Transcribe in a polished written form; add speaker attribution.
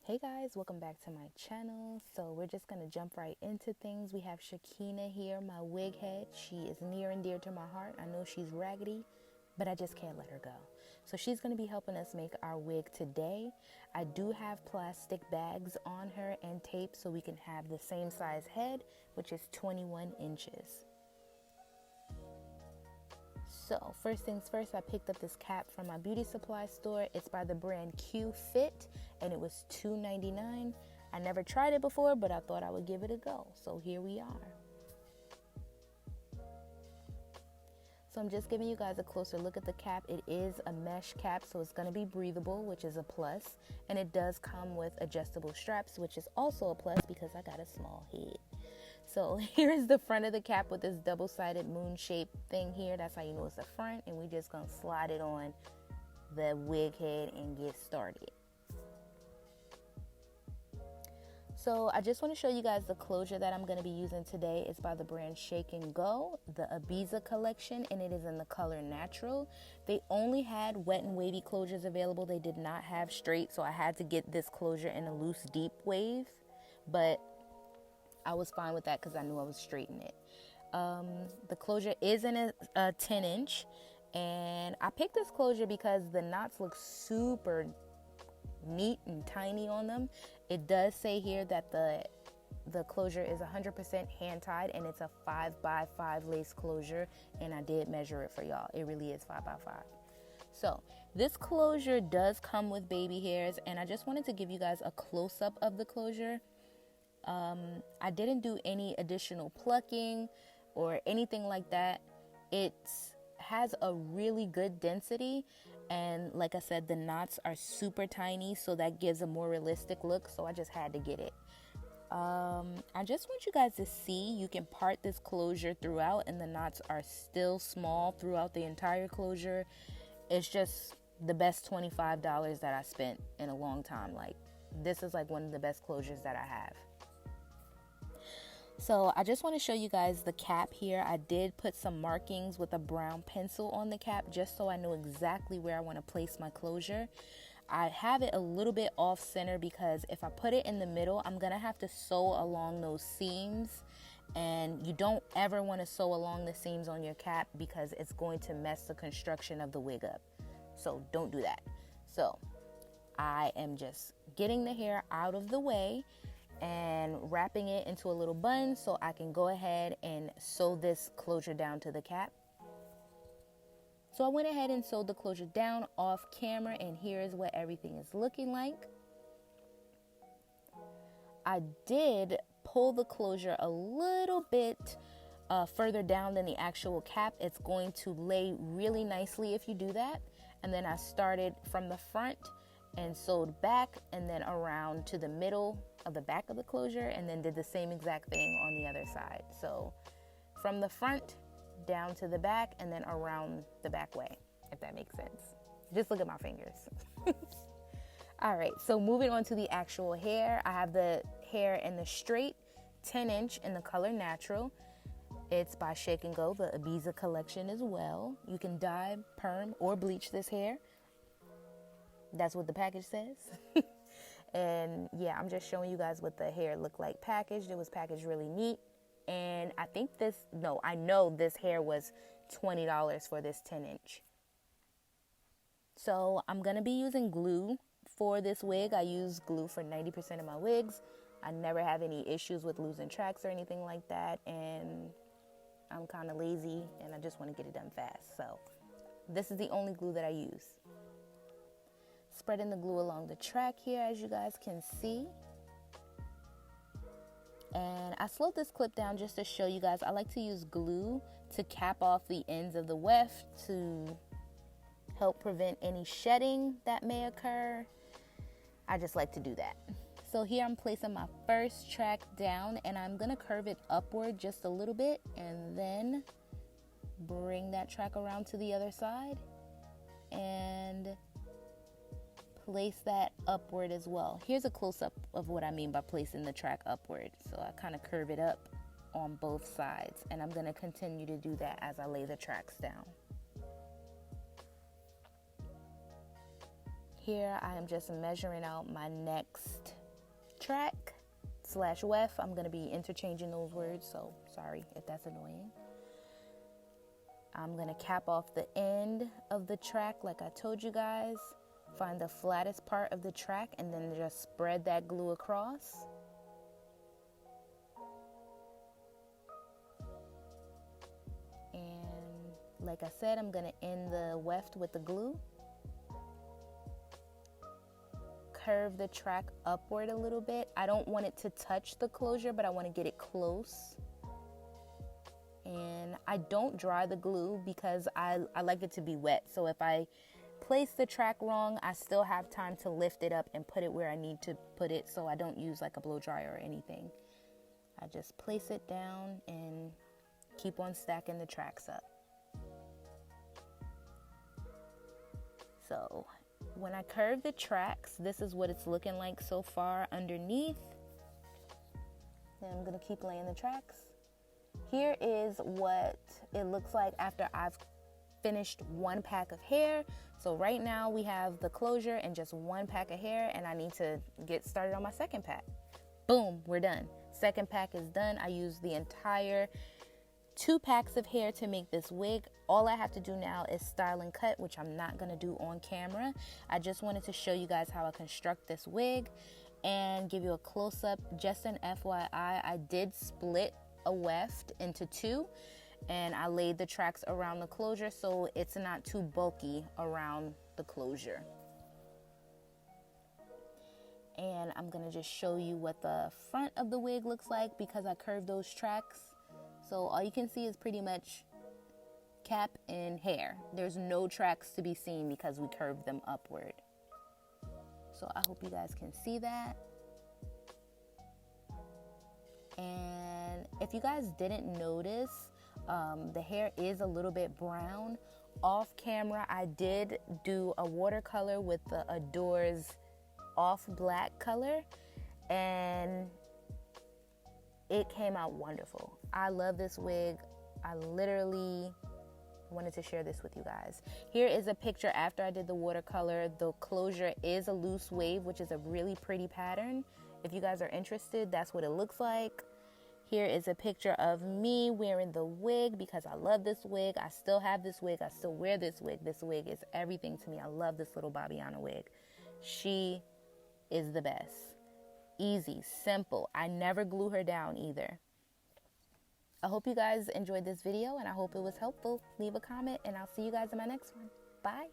Speaker 1: Hey guys, welcome back to my channel. So we're just going to jump right into things. We have Shakina here, my wig head. She is near and dear to my heart. I know she's raggedy, but I just can't let her go. So she's going to be helping us make our wig today. I do have plastic bags on her and tape so we can have the same size head, which is 21 inches. So first things first, I picked up this cap from my beauty supply store. It's by the brand Q Fit and it was $2.99. I never tried it before, but I thought I would give it a go. So here we are. So I'm just giving you guys a closer look at the cap. It is a mesh cap, so it's going to be breathable, which is a plus. And it does come with adjustable straps, which is also a plus because I got a small head. So here's the front of the cap with this double-sided moon-shaped thing here. That's how you know it's the front. And we're just going to slide it on the wig head and get started. So I just want to show you guys the closure that I'm going to be using today. It's by the brand Shake and Go, the Ibiza collection, and it is in the color natural. They only had wet and wavy closures available. They did not have straight, so I had to get this closure in a loose, deep wave. But I was fine with that because I knew I was straightening it. The closure is in a 10-inch, and I picked this closure because the knots look super neat and tiny on them. It does say here that the closure is 100% hand tied, and it's a 5x5 lace closure, and I did measure it for y'all. It really is 5x5. So this closure does come with baby hairs, and I just wanted to give you guys a close-up of the closure. I didn't do any additional plucking or anything like that. It has a really good density, and like I said, the knots are super tiny, so that gives a more realistic look, so I just had to get it. I just want you guys to see you can part this closure throughout, and the knots are still small throughout the entire closure. It's just the best $25 that I spent in a long time. Like, this is like one of the best closures that I have. So I just want to show you guys the cap here. I did put some markings with a brown pencil on the cap just so I know exactly where I want to place my closure. I have it a little bit off center because if I put it in the middle, I'm going to have to sew along those seams. And you don't ever want to sew along the seams on your cap because it's going to mess the construction of the wig up. So don't do that. So I am just getting the hair out of the way and wrapping it into a little bun so I can go ahead and sew this closure down to the cap. So I went ahead and sewed the closure down off camera, and here's what everything is looking like. I did pull the closure a little bit further down than the actual cap. It's going to lay really nicely if you do that. And then I started from the front and sewed back and then around to the middle of the back of the closure, and then did the same exact thing on the other side. So from the front down to the back and then around the back way, if that makes sense. Just look at my fingers. All right, so moving on to the actual hair. I have the hair in the straight 10-inch in the color natural. It's by Shake and Go, the Ibiza collection as well. You can dye, perm, or bleach this hair. That's what the package says. And yeah, I'm just showing you guys what the hair looked like packaged. It was packaged really neat. And I know this hair was $20 for this 10-inch. So I'm going to be using glue for this wig. I use glue for 90% of my wigs. I never have any issues with losing tracks or anything like that. And I'm kind of lazy and I just want to get it done fast. So this is the only glue that I use. Spreading the glue along the track here, as you guys can see. And I slowed this clip down just to show you guys. I like to use glue to cap off the ends of the weft to help prevent any shedding that may occur. I just like to do that. So here I'm placing my first track down, and I'm going to curve it upward just a little bit and then bring that track around to the other side and place that upward as well. Here's a close-up of what I mean by placing the track upward. So I kind of curve it up on both sides, and I'm going to continue to do that as I lay the tracks down. Here I am just measuring out my next track slash weft. I'm going to be interchanging those words, so sorry if that's annoying. I'm going to cap off the end of the track like I told you guys. Find the flattest part of the track and then just spread that glue across. And like I said, I'm going to end the weft with the glue. Curve the track upward a little bit. I don't want it to touch the closure, but I want to get it close. And I don't dry the glue because I like it to be wet. So if I place the track wrong, I still have time to lift it up and put it where I need to put it, so I don't use like a blow dryer or anything. I just place it down and keep on stacking the tracks up. So when I curve the tracks, this is what it's looking like so far underneath. Then I'm going to keep laying the tracks. Here is what it looks like after I've finished one pack of hair. So right now we have the closure and just one pack of hair, and I need to get started on my second pack. Boom, we're done. Second pack is done. I used the entire 2 packs of hair to make this wig. All I have to do now is style and cut, which I'm not going to do on camera. I just wanted to show you guys how I construct this wig and give you a close-up. Just an FYI, I did split a weft into 2, and I laid the tracks around the closure so it's not too bulky around the closure. And I'm gonna just show you what the front of the wig looks like because I curved those tracks. So all you can see is pretty much cap and hair. There's no tracks to be seen because we curved them upward. So I hope you guys can see that. And if you guys didn't notice, the hair is a little bit brown. Off camera, I did do a watercolor with the Adore's off black color, and it came out wonderful. I love this wig. I literally wanted to share this with you guys. Here is a picture after I did the watercolor. The closure is a loose wave, which is a really pretty pattern. If you guys are interested, that's what it looks like. Here is a picture of me wearing the wig because I love this wig. I still have this wig. I still wear this wig. This wig is everything to me. I love this little Bobbiana wig. She is the best. Easy, simple. I never glue her down either. I hope you guys enjoyed this video and I hope it was helpful. Leave a comment and I'll see you guys in my next one. Bye.